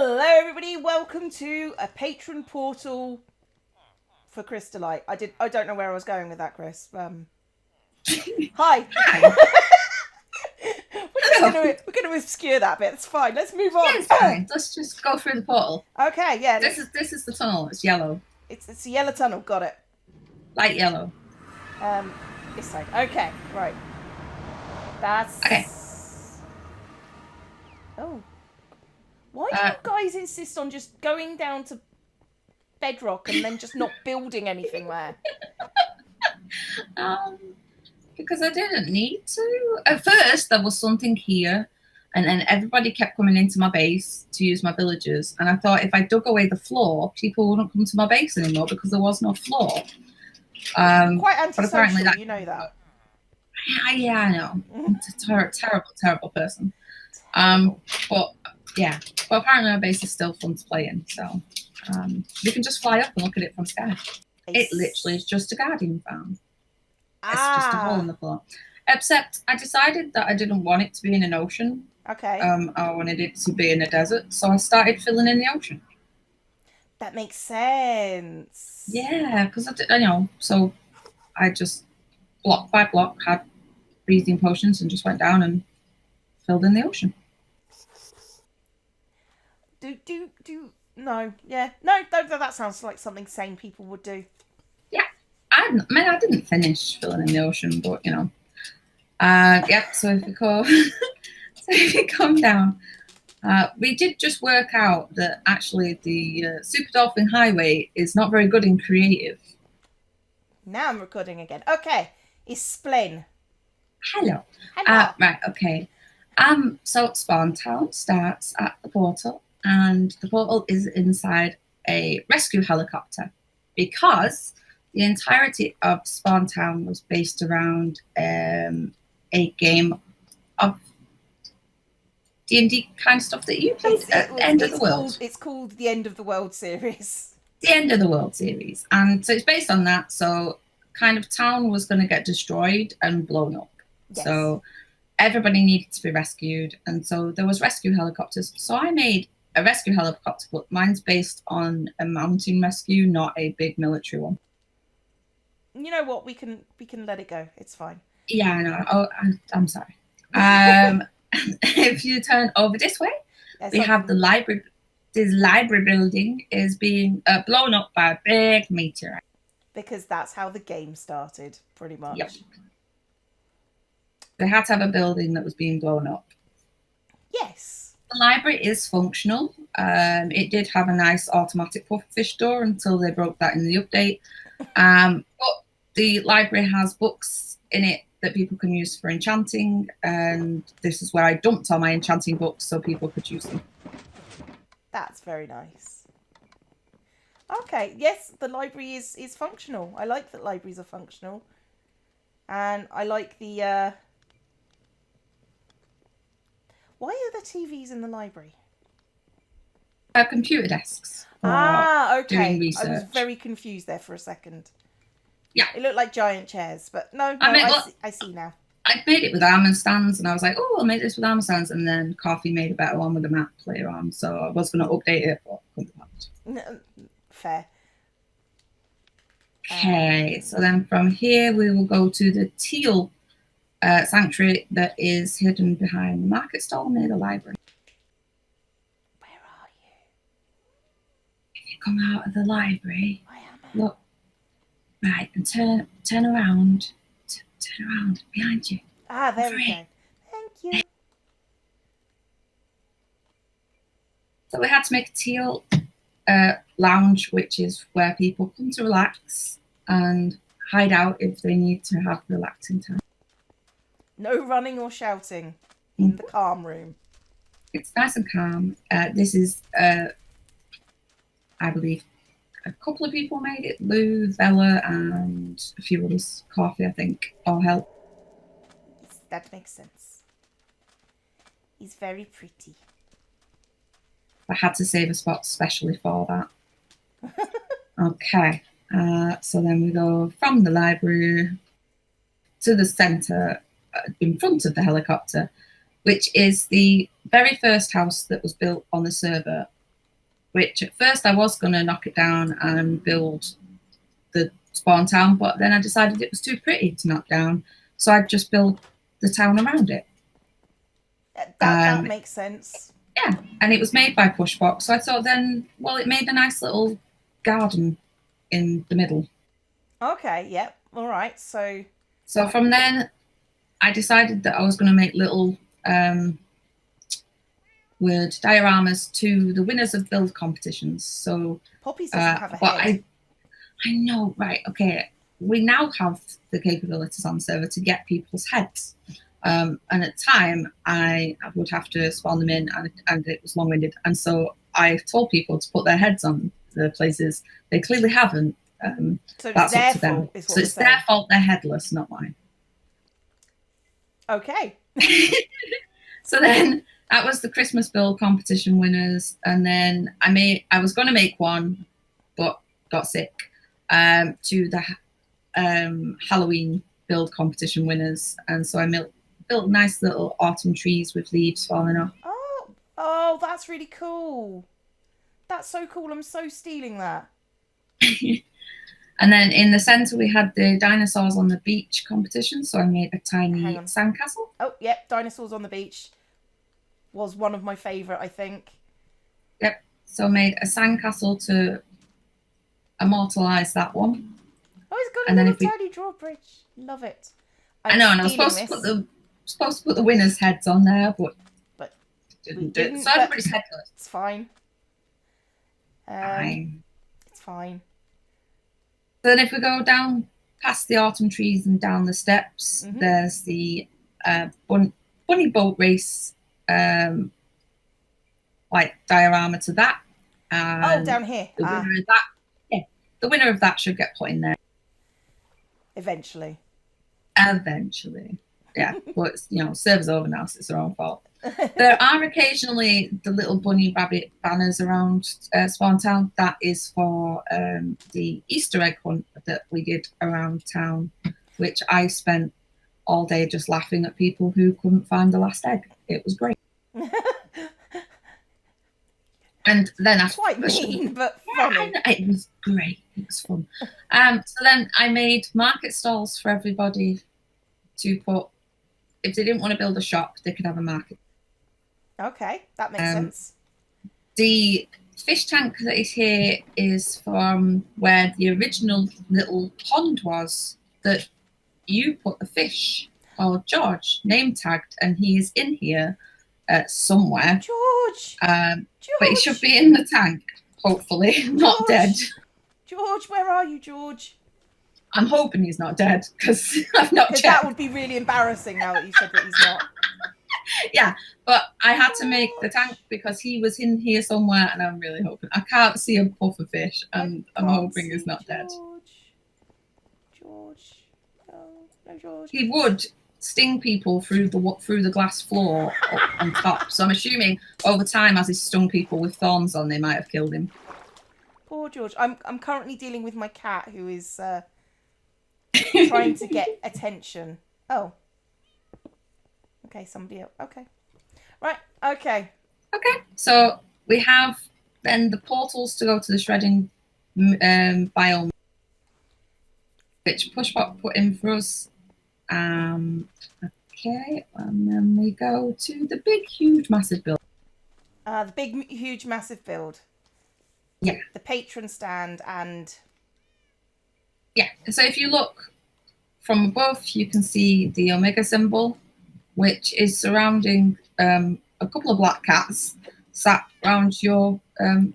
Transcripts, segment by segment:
Hello everybody, welcome to a patron portal for Krystallite. I don't know where I was going with that, Chris. Hi. We're gonna obscure that bit. It's fine. Let's move on. Yeah, it's fine. Let's just go through the portal. Okay, yeah. This is the tunnel. It's yellow. It's a yellow tunnel. Got it. Light yellow. This side. Okay, right. That's Okay. Oh. Why do you guys insist on just going down to bedrock and then just not building anything there? Because I didn't need to. At first, there was something here, and then everybody kept coming into my base to use my villagers. And I thought if I dug away the floor, people wouldn't come to my base anymore because there was no floor. Quite antisocial, that, you know that. Yeah, I know. I'm a terrible person. But yeah, but apparently my base is still fun to play in, so you can just fly up and look at it from sky. It literally is just a guardian farm. It's just a hole in the floor. Except I decided that I didn't want it to be in an ocean. Okay. I wanted it to be in a desert, so I started filling in the ocean. That makes sense. Yeah, because so I just block by block had breathing potions and just went down and filled in the ocean. No, yeah. No, that sounds like something sane people would do. Yeah. I didn't finish filling in the ocean, but yeah, so if you come down, we did just work out that actually the Super Dolphin Highway is not very good in creative. Now I'm recording again. Okay, explain. Hello. Right, okay. So Spawn Town starts at the portal, and the portal is inside a rescue helicopter because the entirety of Spawn Town was based around a game of D&D kind of stuff that you played at the End of the World. It's called the End of the World series. The End of the World series. And so it's based on that. So kind of town was going to get destroyed and blown up. Yes. So everybody needed to be rescued. And so there was rescue helicopters. So I made a rescue helicopter, but mine's based on a mountain rescue, not a big military one. You know what? We can let it go. It's fine. Yeah, I know. Oh, I'm sorry. If you turn over this way, we have the library. This library building is being blown up by a big meteorite. Because that's how the game started, pretty much. Yep. They had to have a building that was being blown up. Yes. The library is functional. It did have a nice automatic pufferfish door until they broke that in the update. But the library has books in it that people can use for enchanting, and this is where I dumped all my enchanting books so people could use them. That's very nice. Okay, yes, the library is functional. I like that libraries are functional. And I like the... Why are there TVs in the library? Computer desks. Okay. Doing research. I was very confused there for a second. Yeah. It looked like giant chairs, but I see now. I made it with almond stands, and I was like, oh, I'll make this with almond stands, and then Coffee made a better one with a map later on, so I was going to update it, but couldn't. Fair. Okay, so then from here we will go to the Teal sanctuary that is hidden behind the market stall near the library. Where are you? If you come out of the library, look. Right, and turn around. Turn around behind you. Ah, there we go. Thank you. So we had to make a Teal lounge, which is where people come to relax and hide out if they need to have relaxing time. No running or shouting in the calm room. It's nice and calm. This is, I believe, a couple of people made it. Lou, Bella, and a few others. Coffee, I think, all help. Yes, that makes sense. He's very pretty. I had to save a spot especially for that. Okay, so then we go from the library to the centre in front of the helicopter, which is the very first house that was built on the server which at first I was going to knock it down and build the spawn town, but then I decided it was too pretty to knock down, so I'd just build the town around it. That makes sense. Yeah, and it was made by Pushbox, so I thought then, well, it made a nice little garden in the middle. Okay, yep, all right. So from then, I decided that I was going to make little word dioramas to the winners of build competitions. So Poppies doesn't have a head. I know, right? Okay, we now have the capabilities on the server to get people's heads. And at the time, I would have to spawn them in, and it was long-winded. And so I told people to put their heads on the places. They clearly haven't. So that's their up to them. fault, is what so it's their fault they're headless, not mine. Okay. So then that was the Christmas build competition winners, and then I was going to make one, but got sick. To the Halloween build competition winners, and so I built nice little autumn trees with leaves falling off. Oh, that's really cool. That's so cool. I'm so stealing that. And then in the center we had the dinosaurs on the beach competition, so I made a tiny sandcastle. Oh, yep, dinosaurs on the beach was one of my favorite, I think. Yep. So I made a sandcastle to immortalize that one. Oh, it's got a little tiny drawbridge. Love it. I know, and I was supposed to put the winners' heads on there, but didn't do it. So everybody's headless. It's fine. Fine. It's fine. So then if we go down past the autumn trees and down the steps, there's the bunny boat race, like diorama to that. Oh, down here. The winner of that, the winner of that should get put in there. Eventually. Yeah, but server's over now, so it's their own fault. There are occasionally the little bunny rabbit banners around Spawn Town. That is for the Easter egg hunt that we did around town, which I spent all day just laughing at people who couldn't find the last egg. It was great. And then that's quite mean, but funny. It was great. It was fun. So then I made market stalls for everybody to put. If they didn't want to build a shop, they could have a market. Okay, that makes sense. The fish tank that is here is from where the original little pond was that you put the fish, or George, name tagged, and he is in here somewhere. George! But he should be in the tank, hopefully, not dead. George, where are you, George? I'm hoping he's not dead, because I've not checked. That would be really embarrassing now that you said that he's not. Yeah, but I had to make the tank because he was in here somewhere, and I'm really hoping. I can't see a puffer fish, and I'm hoping he's not dead. George. No, George. He would sting people through the glass floor on top. So I'm assuming over time, as he stung people with thorns on, they might have killed him. Poor George. I'm currently dealing with my cat who is trying to get attention. Oh. Okay, somebody else. Okay. Right, okay. Okay, so we have then the portals to go to the shredding biome, which Pushbot put in for us. Okay, and then we go to the big, huge, massive build. The big, huge, massive build. Yeah. The patron stand and... Yeah, so if you look from above, you can see the Omega symbol, which is surrounding a couple of black cats sat around your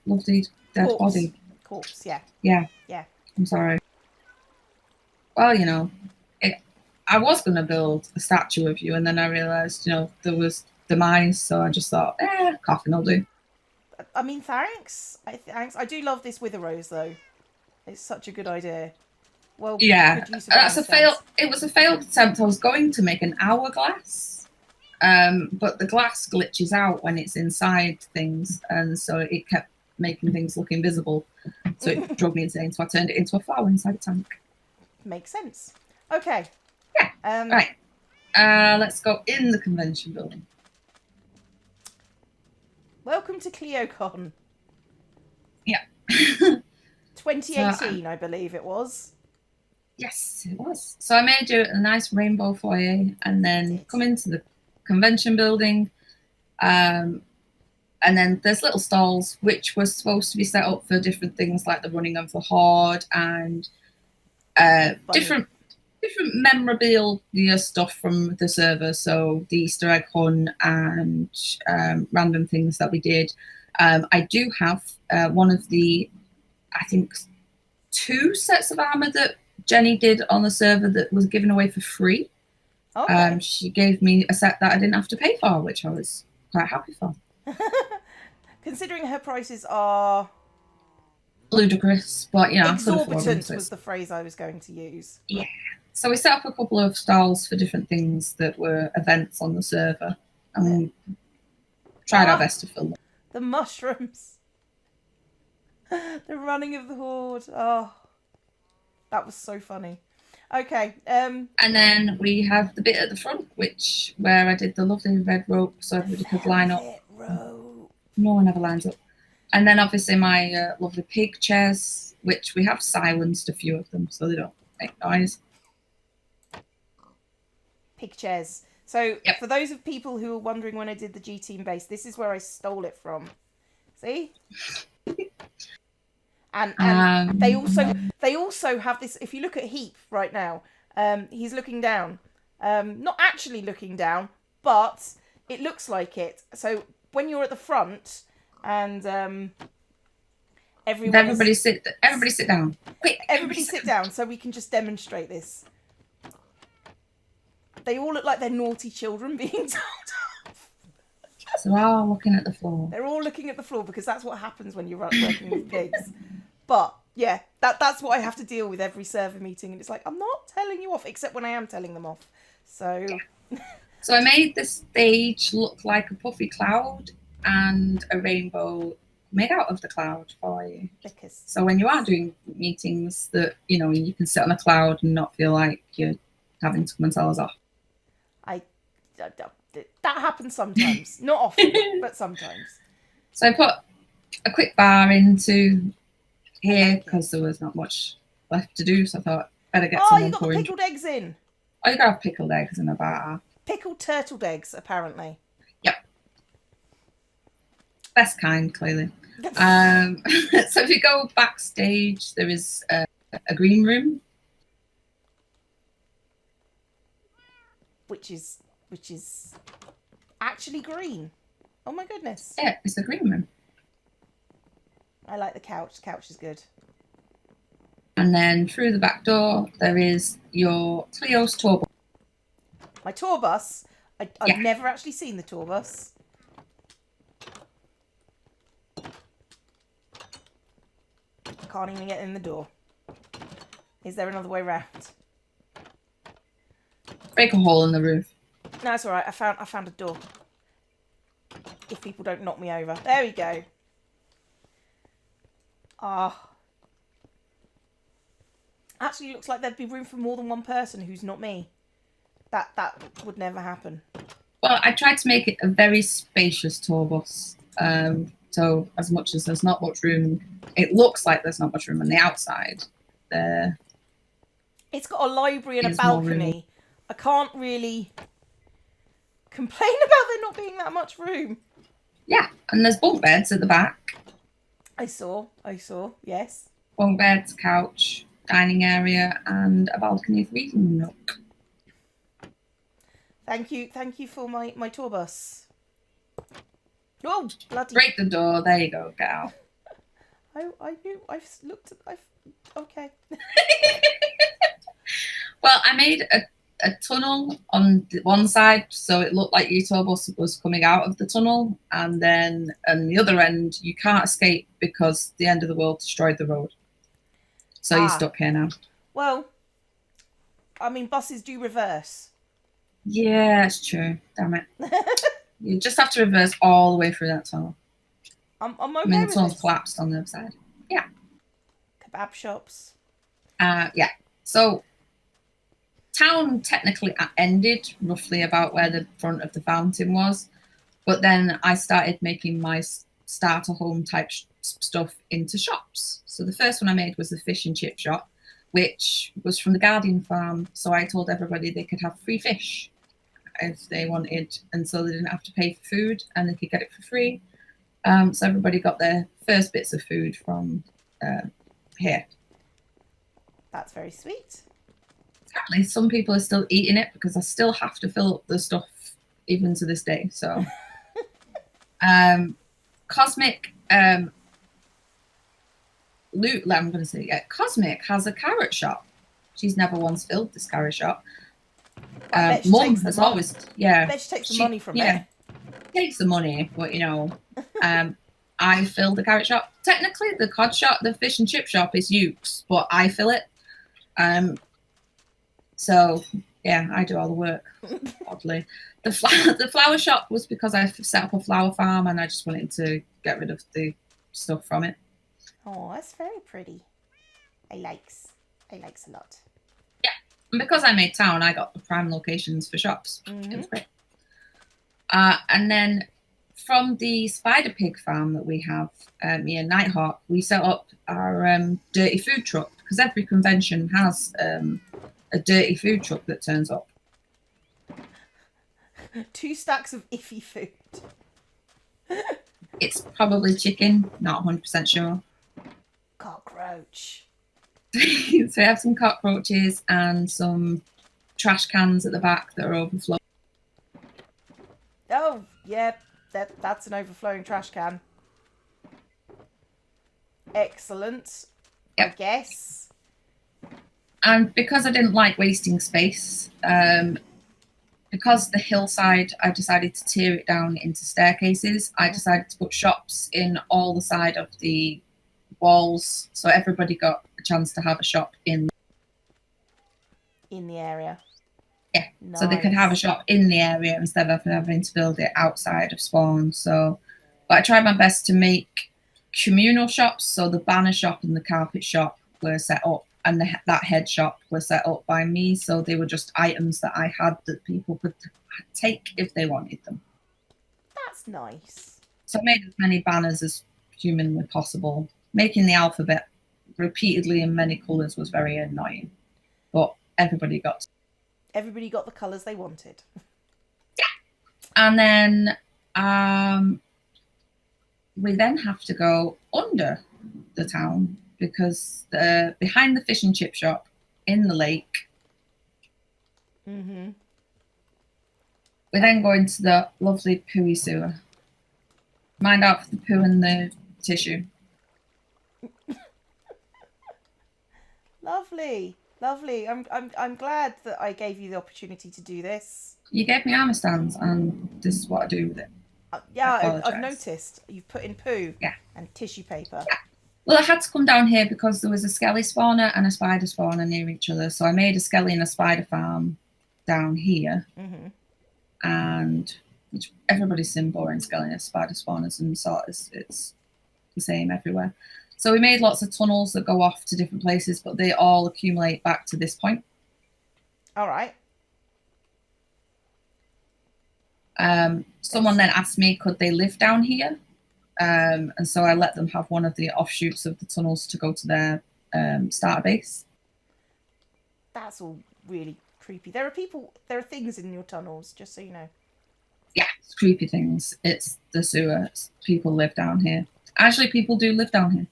lovely dead body. Corpse, yeah. Yeah. Yeah. I'm sorry. Well, I was going to build a statue of you, and then I realised, there was demise, so I just thought, coffin will do. I mean, thanks. I do love this wither rose, though. It's such a good idea. Well, yeah, that's a fail. It was a failed attempt. I was going to make an hourglass, but the glass glitches out when it's inside things, and so it kept making things look invisible. So it drove me insane. So I turned it into a flower inside a tank. Makes sense. Okay. Yeah. Right. Let's go in the convention building. Welcome to CleoCon. Yeah. 2018, I believe it was. Yes, it was. So I made you a nice rainbow foyer and then come into the convention building. And then there's little stalls which were supposed to be set up for different things like the running of the horde and different memorabilia stuff from the server. So the Easter egg hunt and random things that we did. I do have one of the, I think, 2 sets of armor that Jenny did on the server that was given away for free. Okay. She gave me a set that I didn't have to pay for, which I was quite happy for. Considering her prices are Ludicrous, but you know, exorbitant was the phrase I was going to use. Yeah. So we set up a couple of stalls for different things that were events on the server, and we tried our best to fill them. The mushrooms. The running of the horde. Oh, that was so funny. Okay. And then we have the bit at the front, where I did the lovely red rope so everybody could line up. No one ever lines up. And then obviously my lovely pig chairs, which we have silenced a few of them so they don't make noise. Pig chairs. So for those of people who are wondering when I did the G Team base, this is where I stole it from. See? And they also have this. If you look at Heap right now, he's looking down. Not actually looking down, but it looks like it. So when you're at the front and everybody sit down. Quick, everybody sit down so we can just demonstrate this. They all look like they're naughty children being told off. So they're all looking at the floor. They're all looking at the floor because that's what happens when you're working with pigs. But yeah, that's what I have to deal with every server meeting, and it's like I'm not telling you off, except when I am telling them off. So, so I made the stage look like a puffy cloud and a rainbow made out of the cloud for you. So when you are doing meetings, that you can sit on a cloud and not feel like you're having to come and tell us off. That happens sometimes, not often, but sometimes. So I put a quick bar into here because there was not much left to do, so I thought better get someone. Oh, you got the pickled eggs in. Oh, you gotta have pickled eggs in a bar. Pickled turtled eggs, apparently. Yep. Best kind, clearly. So if you go backstage, there is a green room, which is actually green. Oh my goodness. Yeah, it's the green room. I like the couch. The couch is good. And then through the back door, there is your Cleo's tour bus. My tour bus? I've never actually seen the tour bus. I can't even get in the door. Is there another way round? Break a hole in the roof. No, it's all right. I found a door. If people don't knock me over. There we go. Ah. Actually, looks like there'd be room for more than one person who's not me. That would never happen. Well, I tried to make it a very spacious tour bus. So as much as there's not much room, it looks like there's not much room on the outside. It's got a library and a balcony. I can't really complain about there not being that much room. Yeah, and there's bunk beds at the back. I saw, yes. Bunk beds, couch, dining area, and a balcony for reading nook. Thank you for my tour bus. Oh, bloody! Break the door. There you go. Get out. I knew. I've looked at. Okay. Well, I made a tunnel on one side, so it looked like your tour bus was coming out of the tunnel, and then on the other end, you can't escape because the end of the world destroyed the road. So you're stuck here now. Well, I mean, buses do reverse. Yeah, it's true. Damn it. You just have to reverse all the way through that tunnel. I'm okay I mean, with the tunnel's this. collapsed on the other side. Yeah. Kebab shops. Yeah. So town technically ended roughly about where the front of the fountain was, but then I started making my starter home type stuff into shops. So the first one I made was the fish and chip shop, which was from the Guardian farm. So I told everybody they could have free fish if they wanted, and so they didn't have to pay for food and they could get it for free. So everybody got their first bits of food from here. That's very sweet. Exactly. Some people are still eating it because I still have to fill up the stuff even to this day. So Cosmic Loot, I'm going to say, yeah, Cosmic has a carrot shop. She's never once filled this carrot shop. Mum has always, yeah. I bet she takes the money from it. Takes the money, but you know, I fill the carrot shop. Technically, the cod shop, the fish and chip shop is Yuke's, but I fill it. So yeah, I do all the work. Oddly, the flower shop was because I set up a flower farm and I just wanted to get rid of the stuff from it. Oh, that's very pretty. I likes a lot. Yeah, and because I made town, I got the prime locations for shops. It was great. And then from the spider pig farm that we have, me and Nighthawk, we set up our dirty food truck because every convention has a dirty food truck that turns up. 2 stacks of iffy food. It's probably chicken, not 100% sure. Cockroach. So we have some cockroaches and some trash cans at the back that are overflowing. Oh, yeah, that's an overflowing trash can. Excellent. Yep. I guess. And because I didn't like wasting space, because the hillside, I decided to tear it down into staircases. I decided to put shops in all the side of the walls, so everybody got a chance to have a shop in the area. Yeah, nice. So they could have a shop in the area instead of having to build it outside of spawn. So, but I tried my best to make communal shops. So the banner shop and the carpet shop were set up, and that head shop was set up by me. So they were just items that I had that people could take if they wanted them. That's nice. So I made as many banners as humanly possible. Making the alphabet repeatedly in many colours was very annoying, but everybody got the colours they wanted. Yeah. And then we then have to go under the town because behind the fish and chip shop in the lake. We then go into the lovely pooey sewer. Mind out for the poo and the tissue. Lovely. I'm glad that I gave you the opportunity to do this. You gave me armor stands, and this is what I do with it. I've noticed you've put in poo. Yeah. And tissue paper. Yeah. Well, I had to come down here because there was a skelly spawner and a spider spawner near each other, so I made a skelly and a spider farm down here. And which everybody's seen boring skelly and spider spawners, and so it's the same everywhere. So we made lots of tunnels that go off to different places, but they all accumulate back to this point. All right. Someone then asked me, could they live down here? And so I let them have one of the offshoots of the tunnels to go to their starter base. That's all really creepy. There are things in your tunnels, just so you know. Yeah, it's creepy things. It's the sewer. People live down here. Actually, people do live down here.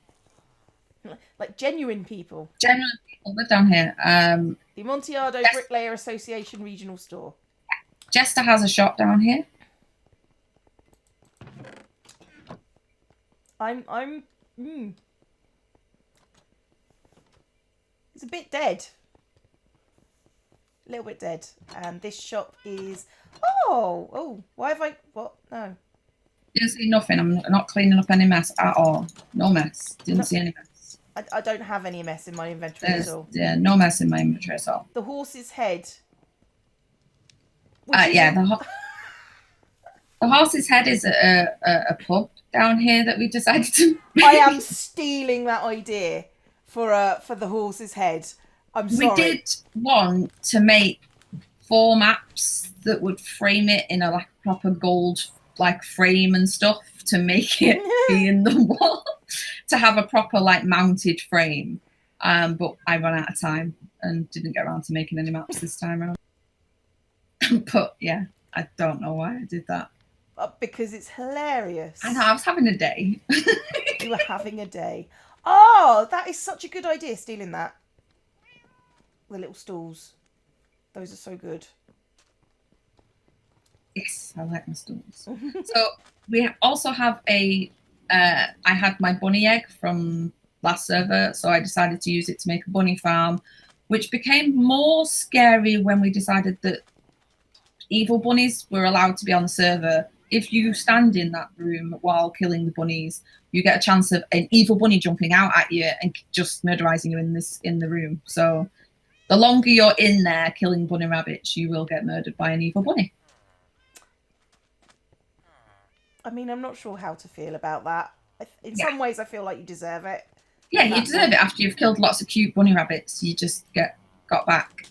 Like genuine people. Genuine people live down here. The Amontillado Bricklayer Association Regional Store. Jester has a shop down here. It's a bit dead. A little bit dead. And this shop is... Oh, why have I... What? No. Didn't see nothing. I'm not cleaning up any mess at all. No mess. Didn't see any mess. I don't have any mess in my inventory at all. Yeah, no mess in my inventory at all. The horse's head. Yeah, the horse's head is a pub down here that we decided to make. I am stealing that idea for the horse's head. I'm sorry. We did want to make 4 maps that would frame it in a proper gold frame and stuff to make it be in the wall. to have a proper like mounted frame, but I ran out of time and didn't get around to making any maps this time around. But yeah, I don't know why I did that. Because it's hilarious. I know, I was having a day. You were having a day. Oh, that is such a good idea, stealing that. The little stools. Those are so good. Yes, I like my stools. So we also have a, I had my bunny egg from last server, so I decided to use it to make a bunny farm, which became more scary when we decided that evil bunnies were allowed to be on the server. If you stand in that room while killing the bunnies, you get a chance of an evil bunny jumping out at you and just murderizing you in the room. So the longer you're in there killing bunny rabbits, you will get murdered by an evil bunny. I mean, I'm not sure how to feel about that. In some ways, I feel like you deserve it. Yeah, you deserve it after you've killed lots of cute bunny rabbits. You just got back.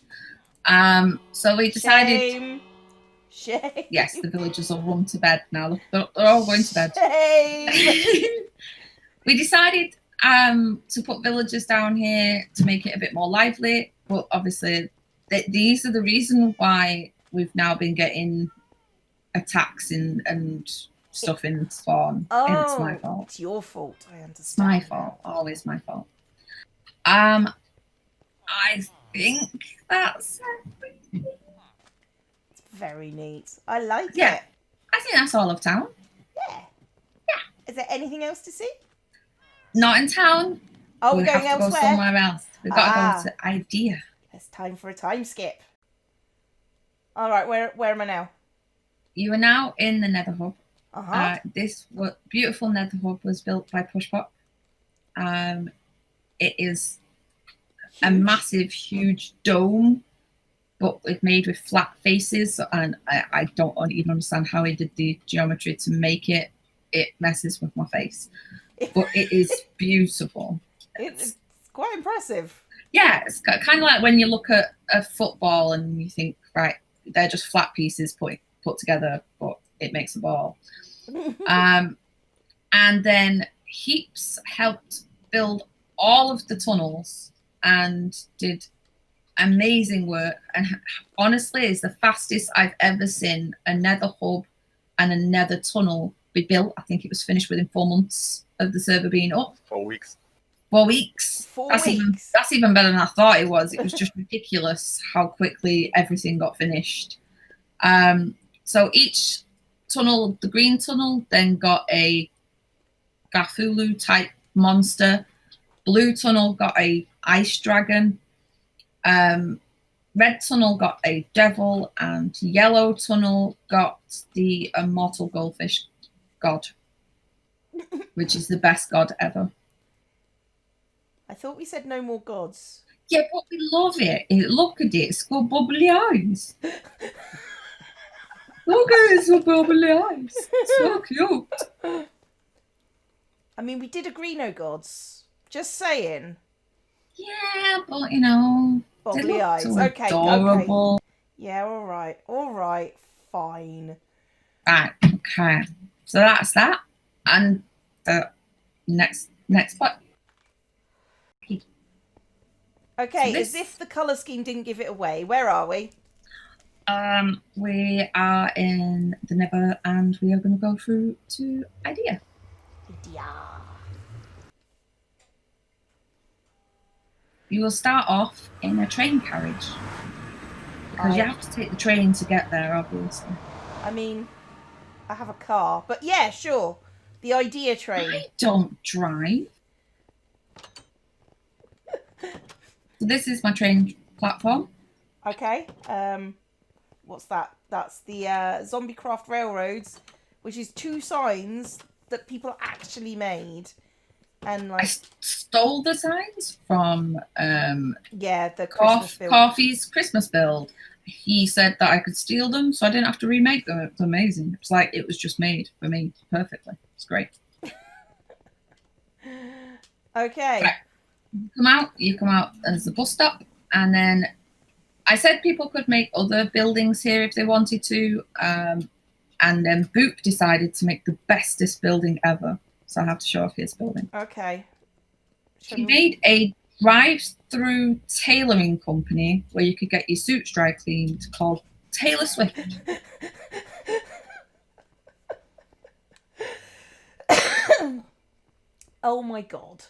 So we decided. Shame. Yes, the villagers will run to bed now. They're all going to bed. Shame. We decided to put villagers down here to make it a bit more lively. But obviously, these are the reason why we've now been getting attacks and stuff in spawn. Oh, it's my fault. It's your fault. I understand. It's my fault. Always my fault. I think that's it's very neat. I like it. I think that's all of town. Yeah. Is there anything else to see? Not in town. Oh, we're going elsewhere. Go somewhere else. We've got to go to IKEA. It's time for a time skip. All right, where am I now? You are now in the Nether hub. Uh-huh. This beautiful Nether hub was built by Pushpop. It is a massive, huge dome, but it's made with flat faces, and I don't even understand how he did the geometry to make it. It messes with my face, but it is beautiful. It's quite impressive. Yeah, it's kind of like when you look at a football and you think, right, they're just flat pieces put together, but it makes a ball. And then Heaps helped build all of the tunnels and did amazing work, and honestly is the fastest I've ever seen a Nether hub and a Nether tunnel be built. I think it was finished within 4 months of the server being up. 4 weeks. 4 weeks. 4 weeks. That's even better than I thought it was. It was just ridiculous how quickly everything got finished. So each tunnel, the green tunnel, then got a Cthulhu type monster. Blue tunnel got a ice dragon. Red tunnel got a devil, and yellow tunnel got the immortal goldfish god, which is the best god ever. I thought we said no more gods. Yeah, but we love it. Look at it. It's got bubbly eyes. Look at it. It's got bubbly eyes. So cute. I mean, we did agree no gods. Just saying. Yeah, but you know, bubbly eyes. So okay, adorable. Okay. Yeah, all right, fine. Right, okay. So that's that, and the next part. Okay, so as if the colour scheme didn't give it away. Where are we? We are in the Nether, and we are going to go through to IKEA. You will start off in a train carriage, because you have to take the train to get there, obviously. I mean, I have a car, but yeah, sure. The IKEA train. I don't drive. So this is my train platform. Okay. What's that? That's the Zombiecraft Railroads, which is 2 signs that people actually made. And like, I stole the signs from the Christmas build. Coffee's Christmas build. He said that I could steal them, so I didn't have to remake them. It was amazing. It's like it was just made for me perfectly. It's great. Okay. Right. You come out as the bus stop, and then I said people could make other buildings here if they wanted to, and then Boop decided to make the bestest building ever. so I have to show off his building. Okay. He made a drive-through tailoring company where you could get your suits dry cleaned called Taylor Swift. Oh my god.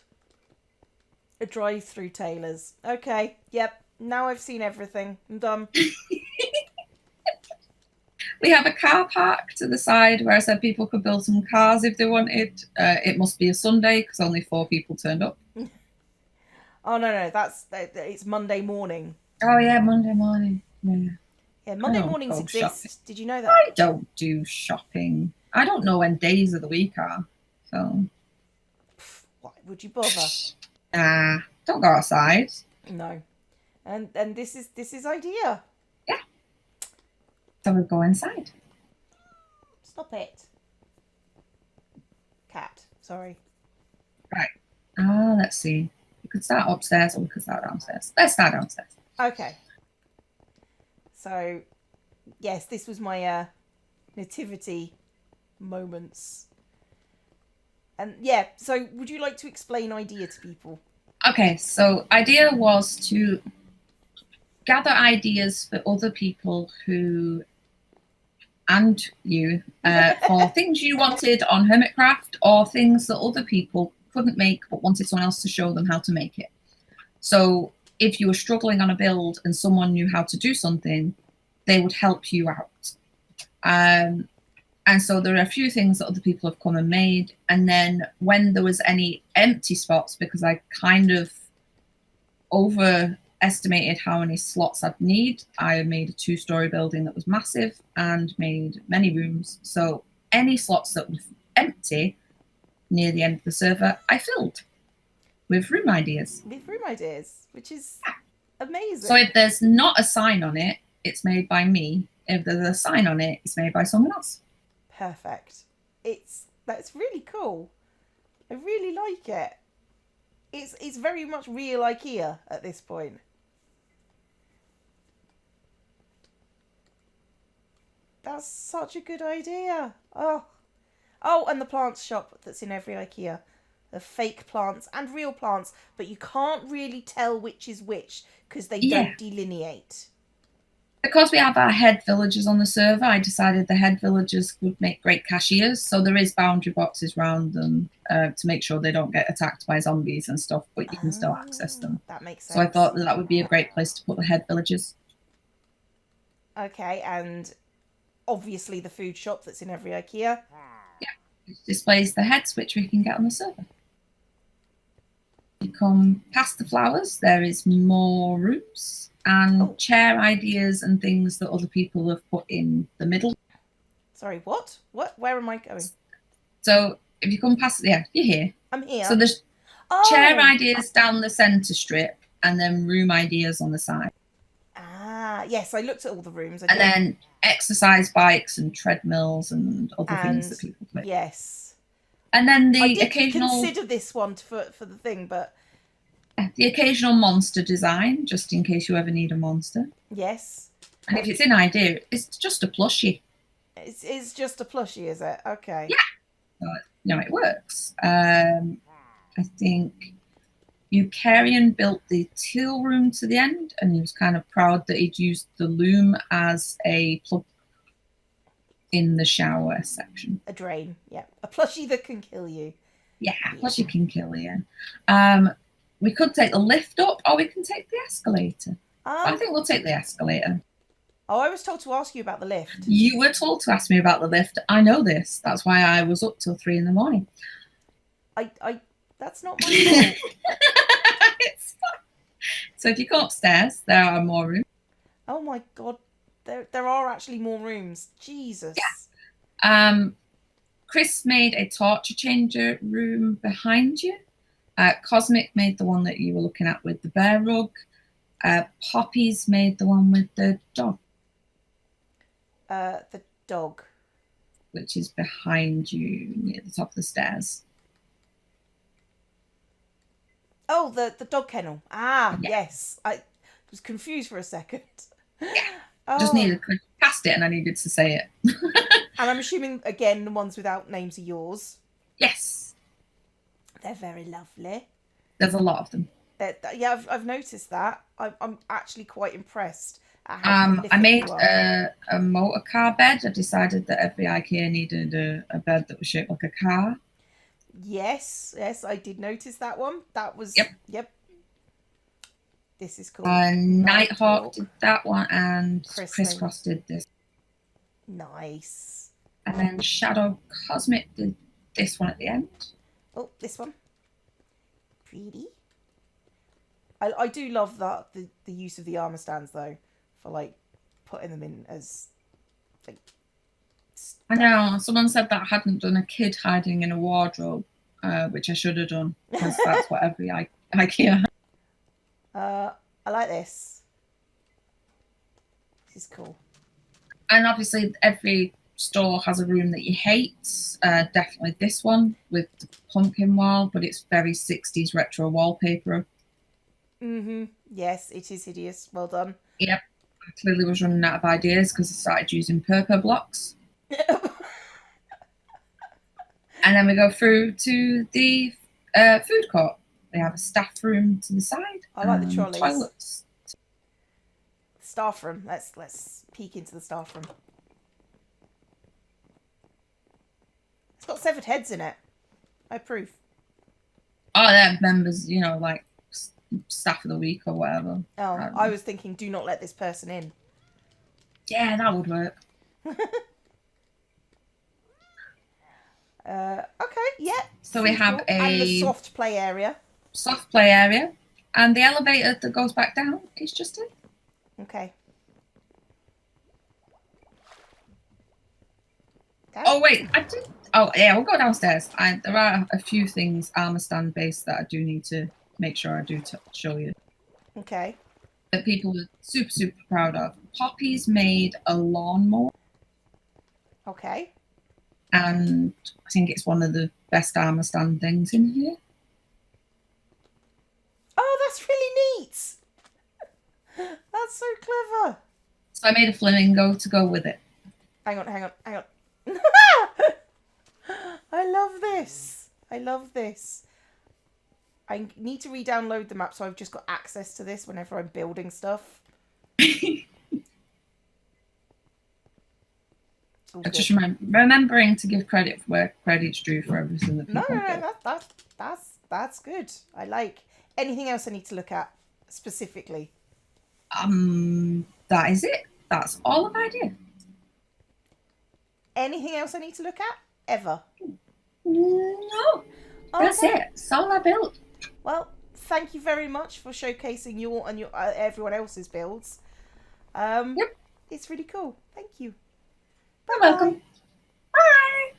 A drive-through tailors. Okay, yep. Now I've seen everything. I'm done. We have a car park to the side where I said people could build some cars if they wanted. It must be a Sunday because only 4 people turned up. Oh no, it's Monday morning. Oh yeah, Monday morning. Yeah, Monday mornings exist. Shopping. Did you know that? I don't do shopping. I don't know when days of the week are. So Why would you bother? Don't go outside. No. And this is idea. Yeah. So we go inside. Stop it. Cat. Sorry. Right. Let's see. We could start upstairs or we could start downstairs. Let's start downstairs. Okay. So, yes, this was my nativity moments. And yeah, so would you like to explain idea to people? Okay, so idea was to gather ideas for other people who and you for things you wanted on Hermitcraft or things that other people couldn't make but wanted someone else to show them how to make it. So if you were struggling on a build and someone knew how to do something, they would help you out. And so there are a few things that other people have come and made. And then when there was any empty spots, because I kind of overestimated how many slots I'd need, I made a 2-story building that was massive and made many rooms. So any slots that were empty near the end of the server, I filled with room ideas. With room ideas, which is amazing. So if there's not a sign on it, it's made by me. If there's a sign on it, it's made by someone else. Perfect. That's really cool. I really like it. It's very much real IKEA at this point. That's such a good idea. Oh, and the plants shop that's in every IKEA. The fake plants and real plants, but you can't really tell which is which because they don't delineate. Because we have our head villagers on the server, I decided the head villagers would make great cashiers. So there is boundary boxes around them to make sure they don't get attacked by zombies and stuff, but you can still access them. That makes sense. So I thought that would be a great place to put the head villagers. Okay, and obviously the food shop that's in every IKEA. Yeah, it displays the heads which we can get on the server. You come past the flowers, there is more rooms and chair ideas and things that other people have put in the middle. Sorry, what? Where am I going? So if you come past, you're here. I'm here. So there's chair ideas down the centre strip and then room ideas on the side. Yes, I looked at all the rooms. And then exercise bikes and treadmills and other things that people play. Yes. And then the I did occasional consider this one for the thing, but the occasional monster design, just in case you ever need a monster. Yes. And if it's in idea, it's just a plushie. It's just a plushie, is it? Okay. Yeah. So, it works. I think Eucarian built the Teal room to the end, and he was kind of proud that he'd used the loom as a plug in the shower section. A drain, yeah. A plushie that can kill you. Yeah, plushie can kill you. We could take the lift up, or we can take the escalator. I think we'll take the escalator. Oh, I was told to ask you about the lift. You were told to ask me about the lift. I know this. That's why I was up till 3 a.m. That's not my fault. It's fine. So if you go upstairs, there are more rooms. Oh my god, there are actually more rooms. Jesus. Yeah. Chris made a torture changer room behind you. Cosmic made the one that you were looking at with the bear rug. Poppy's made the one with the dog. The dog. Which is behind you near the top of the stairs. Oh, the dog kennel. Yes. I was confused for a second. Yeah. Just needed past it and I needed to say it. And I'm assuming, again, the ones without names are yours. Yes. They're very lovely. There's a lot of them. Yeah, I've noticed that. I'm actually quite impressed at how prolific I made you are. a motor car bed. I decided that every IKEA needed a bed that was shaped like a car. Yes, I did notice that one. That Yep. was, yep. This is cool. Nighthawk did that one, and Crystal. Crisscross did this. Nice. And then Shadow Cosmic did this one at the end. Oh, this one. Pretty. I do love that the use of the armor stands though, for like putting them in as like. I know someone said that I hadn't done a kid hiding in a wardrobe, which I should have done because that's what every IKEA. I like this. This is cool. And obviously, every store has a room that you hate. Definitely this one with the pumpkin wall, but it's very 60s retro wallpaper. Yes, it is hideous. Well done. Yep. I clearly was running out of ideas because I started using purple blocks. And then we go through to the food court. They have a staff room to the side. I like the trolleys. Toilets. Staff room. Let's peek into the staff room. It's got severed heads in it. I approve. Oh, they're members, you know, like staff of the week or whatever. Oh, I was thinking, do not let this person in. Yeah, that would work. Okay, yeah. So we have and the soft play area. Soft play area, and the elevator that goes back down is just it. Okay. Oh wait, I did. Oh yeah, we'll go downstairs. There are a few things armor stand based that I do need to make sure I do show you. Okay. That people are super proud of. Poppy's made a lawnmower. Okay. And I think it's one of the best armor stand things in here. Oh, that's really neat. That's so clever. So I made a flamingo to go with it. Hang on. I love this. I need to re-download the map so I've just got access to this whenever I'm building stuff. Just remembering to give credit where credit's due for everything that people No, that's good. I like. Anything else I need to look at specifically? That is it. That's all of idea. Anything else I need to look at? Ever? No. That's it. That's all I built. Well, thank you very much for showcasing your and your everyone else's builds. Yep. It's really cool. Thank you. You're welcome. Bye.